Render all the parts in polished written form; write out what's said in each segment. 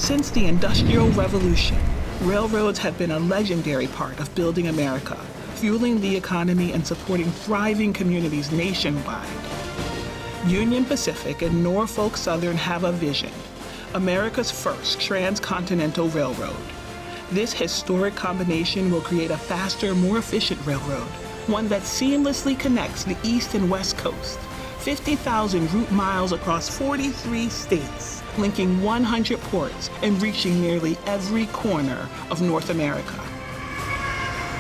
Since the Industrial Revolution, railroads have been a legendary part of building America, fueling the economy and supporting thriving communities nationwide. Union Pacific and Norfolk Southern have a vision: America's first transcontinental railroad. This historic combination will create a faster, more efficient railroad, one that seamlessly connects the East and West Coast, 50,000 route miles across 43 states, linking 100 ports and reaching nearly every corner of North America.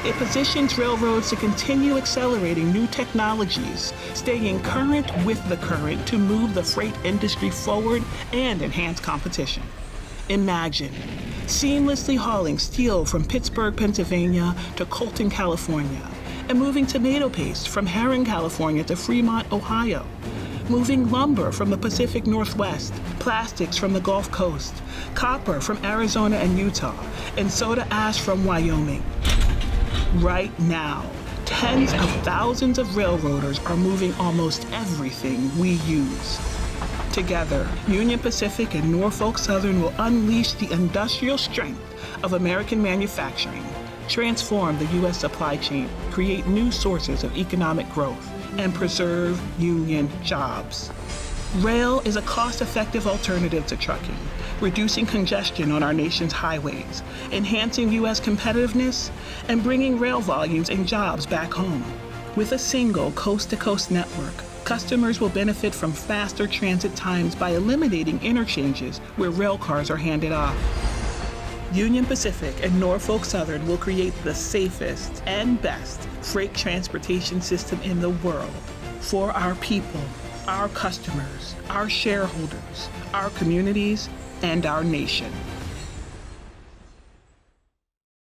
It positions railroads to continue accelerating new technologies, staying current with the current to move the freight industry forward and enhance competition. Imagine seamlessly hauling steel from Pittsburgh, Pennsylvania to Colton, California, and moving tomato paste from Herrin, California to Fremont, Ohio. Moving lumber from the Pacific Northwest, plastics from the Gulf Coast, copper from Arizona and Utah, and soda ash from Wyoming. Right now, tens of thousands of railroaders are moving almost everything we use. Together, Union Pacific and Norfolk Southern will unleash the industrial strength of American manufacturing, transform the U.S. supply chain, create new sources of economic growth, and preserve union jobs. Rail is a cost-effective alternative to trucking, reducing congestion on our nation's highways, enhancing U.S. competitiveness, and bringing rail volumes and jobs back home. With a single coast-to-coast network, customers will benefit from faster transit times by eliminating interchanges where rail cars are handed off. Union Pacific and Norfolk Southern will create the safest and best freight transportation system in the world for our people, our customers, our shareholders, our communities, and our nation.